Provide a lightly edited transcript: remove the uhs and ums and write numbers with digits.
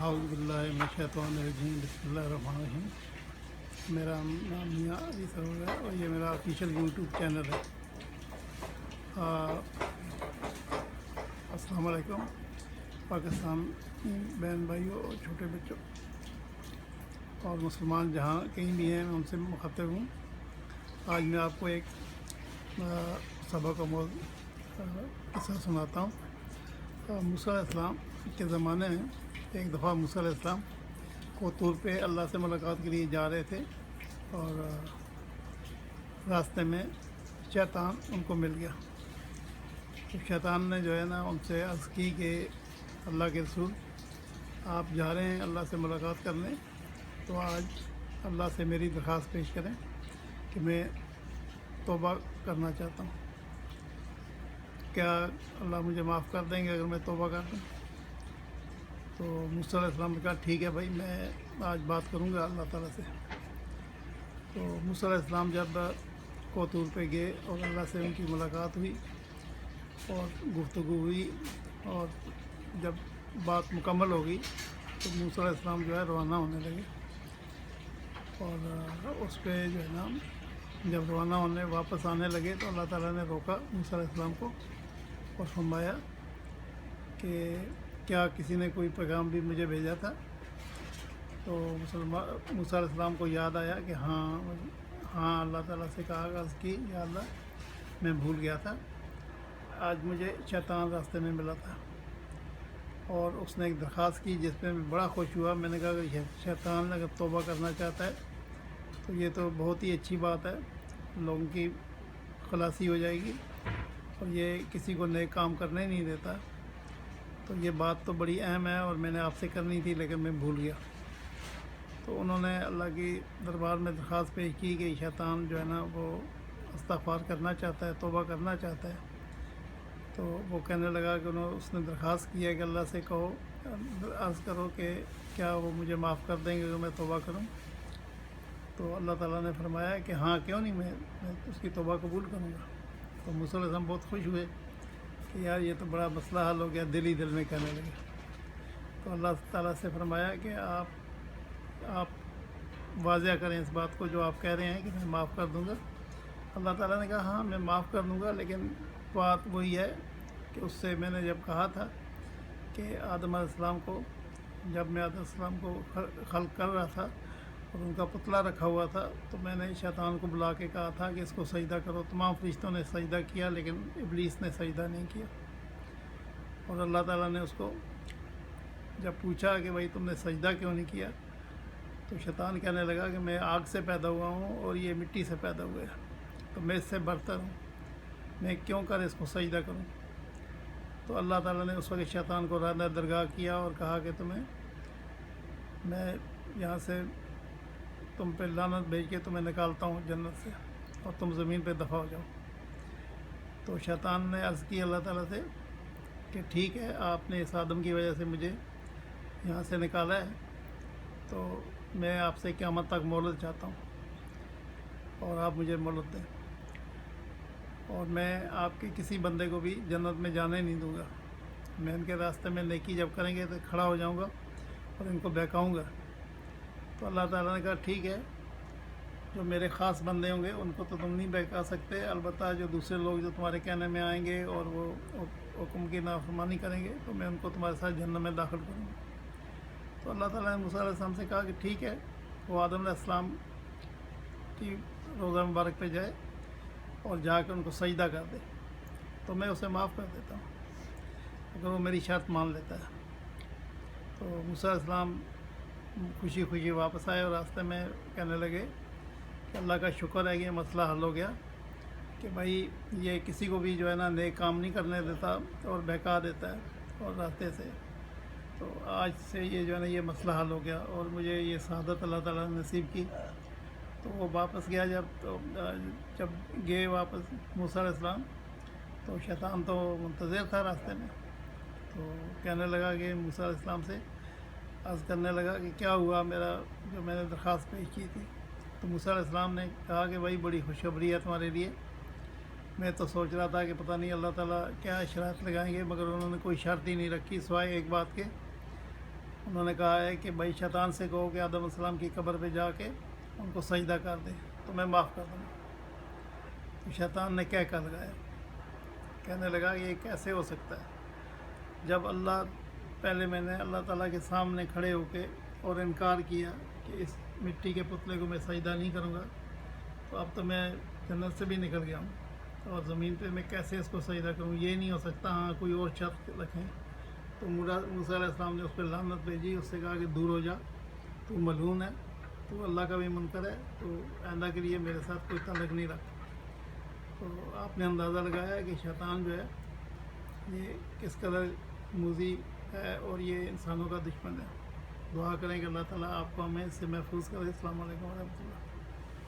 اعوذ باللہ من الشیطان الرجیم بسم اللہ الرحمن الرحیم۔ میرا نام میاں علی سرور ہے اور یہ میرا آفیشیل یوٹیوب چینل ہے۔ السلام علیکم پاکستان بہن بھائیوں اور چھوٹے بچوں اور مسلمان جہاں کہیں بھی ہیں، میں ان سے مخاطب ہوں۔ آج میں آپ کو ایک سبق آموز قصہ سناتا ہوں۔ موسیٰ علیہ السلام کے زمانے میں ایک دفعہ موسیٰ علیہ السلام کو طور پہ اللہ سے ملاقات کے لیے جا رہے تھے اور راستے میں شیطان ان کو مل گیا۔ تو شیطان نے جو ہے نا ان سے عرض کی کہ اللہ کے رسول، آپ جا رہے ہیں اللہ سے ملاقات کرنے، تو آج اللہ سے میری درخواست پیش کریں کہ میں توبہ کرنا چاہتا ہوں، کیا اللہ مجھے معاف کر دیں گے اگر میں توبہ کر دوں؟ تو موسیٰ علیہ السلام نے کہا ٹھیک ہے بھائی، میں آج بات کروں گا اللہ تعالیٰ سے۔ تو موسیٰ علیہ السلام جب کو طور پہ گئے اور اللہ سے ان کی ملاقات ہوئی اور گفتگو ہوئی، اور جب بات مکمل ہو گئی تو موسیٰ علیہ السلام جو ہے روانہ ہونے لگے۔ اور اس پہ جو ہے نا جب روانہ ہونے واپس آنے لگے تو اللہ تعالیٰ نے روکا موسیٰ علیہ السلام کو اور فرمایا کہ کیا کسی نے کوئی پیغام بھی مجھے بھیجا تھا؟ تو موسیٰ علیہ السلام کو یاد آیا کہ ہاں اللہ تعالیٰ سے کہا عرض کی، یا اللہ میں بھول گیا تھا، آج مجھے شیطان راستے میں ملا تھا اور اس نے ایک درخواست کی جس پہ میں بڑا خوش ہوا۔ میں نے کہا کہ شیطان اگر توبہ کرنا چاہتا ہے تو یہ تو بہت ہی اچھی بات ہے، لوگوں کی خلاصی ہو جائے گی اور یہ کسی کو نیک کام کرنے نہیں دیتا۔ تو یہ بات تو بڑی اہم ہے اور میں نے آپ سے کرنی تھی لیکن میں بھول گیا۔ تو انہوں نے اللہ کی دربار میں درخواست پیش کی کہ شیطان جو ہے نا وہ استغفار کرنا چاہتا ہے، توبہ کرنا چاہتا ہے۔ تو وہ کہنے لگا کہ اس نے درخواست کی ہے کہ اللہ سے کہو، عرض کرو کہ کیا وہ مجھے معاف کر دیں گے اگر میں توبہ کروں؟ تو اللہ تعالیٰ نے فرمایا کہ ہاں کیوں نہیں، میں اس کی توبہ قبول کروں گا۔ تو موسیٰ علیہ السلام بہت خوش ہوئے کہ یار یہ تو بڑا مسئلہ حل ہو گیا، دل ہی دل میں کہنے لگے۔ تو اللہ تعالیٰ سے فرمایا کہ آپ واضح کریں اس بات کو جو آپ کہہ رہے ہیں کہ میں معاف کر دوں گا۔ اللہ تعالیٰ نے کہا ہاں میں معاف کر دوں گا، لیکن بات وہی ہے کہ اس سے میں نے جب کہا تھا کہ آدم علیہ السلام کو، جب میں آدم علیہ السلام کو خلق کر رہا تھا اور ان کا پتلا رکھا ہوا تھا، تو میں نے شیطان کو بلا کے کہا تھا کہ اس کو سجدہ کرو۔ تمام فرشتوں نے سجدہ کیا لیکن ابلیس نے سجدہ نہیں کیا۔ اور اللہ تعالیٰ نے اس کو جب پوچھا کہ بھائی تم نے سجدہ کیوں نہیں کیا، تو شیطان کہنے لگا کہ میں آگ سے پیدا ہوا ہوں اور یہ مٹی سے پیدا ہوئے ہے، تو میں اس سے برتر ہوں، میں کیوں کر اس کو سجدہ کروں؟ تو اللہ تعالیٰ نے اس وقت شیطان کو رہنا درگاہ کیا اور کہا کہ میں یہاں سے تم پہ لعنت بھیج کے تمہیں نکالتا ہوں جنت سے اور تم زمین پہ دفع ہو جاؤ۔ تو شیطان نے عرض کی اللہ تعالیٰ سے کہ ٹھیک ہے، آپ نے اس آدم کی وجہ سے مجھے یہاں سے نکالا ہے، تو میں آپ سے قیامت تک مہلت چاہتا ہوں اور آپ مجھے مہلت دیں، اور میں آپ کے کسی بندے کو بھی جنت میں جانے نہیں دوں گا۔ میں ان کے راستے میں نیکی جب کریں گے تو کھڑا ہو جاؤں گا اور ان کو بہکاؤں گا۔ تو اللہ تعالیٰ نے کہا ٹھیک ہے، جو میرے خاص بندے ہوں گے ان کو تو تم نہیں بہکا سکتے، البتہ جو دوسرے لوگ جو تمہارے کہنے میں آئیں گے اور وہ حکم کی نافرمانی کریں گے تو میں ان کو تمہارے ساتھ جہنم میں داخل کروں گا۔ تو اللہ تعالیٰ نے موسیٰ علیہ السلام سے کہا کہ ٹھیک ہے، وہ آدم علیہ السلام کی روضہ مبارک پہ جائے اور جا کے ان کو سجدہ کر دے تو میں اسے معاف کر دیتا ہوں اگر وہ میری شرط مان لیتا ہے۔ تو موسیٰ علیہ السلام خوشی خوشی واپس آئے اور راستے میں کہنے لگے کہ اللہ کا شکر ہے کہ یہ مسئلہ حل ہو گیا کہ بھائی یہ کسی کو بھی جو ہے نا نیک کام نہیں کرنے دیتا اور بہکا دیتا ہے اور راستے سے، تو آج سے یہ جو ہے نا یہ مسئلہ حل ہو گیا اور مجھے یہ سعادت اللہ تعالیٰ نے نصیب کی۔ تو وہ واپس گیا، جب گئے واپس موسیٰ علیہ السلام تو شیطان تو منتظر تھا راستے میں، تو کہنے لگا کہ موسیٰ علیہ السلام سے عرض کرنے لگا کہ کیا ہوا میرا جو میں نے درخواست پیش کی تھی؟ تو موسیٰ علیہ السلام نے کہا کہ بھائی بڑی خوشخبری ہے تمہارے لیے، میں تو سوچ رہا تھا کہ پتہ نہیں اللہ تعالیٰ کیا شرائط لگائیں گے، مگر انہوں نے کوئی شرط ہی نہیں رکھی سوائے ایک بات کے، انہوں نے کہا ہے کہ بھائی شیطان سے کہو کہ آدم السلام کی قبر پہ جا کے ان کو سجدہ کر دے تو میں معاف کر دوں گا۔ تو شیطان نے کہہ کر لگایا، کہنے لگا کہ یہ کیسے ہو سکتا ہے جب پہلے میں نے اللہ تعالیٰ کے سامنے کھڑے ہو کے اور انکار کیا کہ اس مٹی کے پتلے کو میں سجدہ نہیں کروں گا، تو اب تو میں جنت سے بھی نکل گیا ہوں اور زمین پہ میں کیسے اس کو سجدہ کروں؟ یہ نہیں ہو سکتا، ہاں کوئی اور شرط رکھیں۔ تو موسیٰ علیہ السلام نے اس پہ لعنت بھیجی، اس سے کہا کہ دور ہو جا، تو ملعون ہے، تو اللہ کا بھی منکر ہے، تو آئندہ کے لیے میرے ساتھ کوئی تعلق نہیں رکھ۔ تو آپ نے اندازہ لگایا ہے کہ شیطان جو ہے یہ کس قدر موذی ہے اور یہ انسانوں کا دشمن ہے۔ دعا کریں کہ اللہ تعالیٰ آپ کو ہمیں اس سے محفوظ کرے۔ السلام علیکم ورحمۃ اللہ۔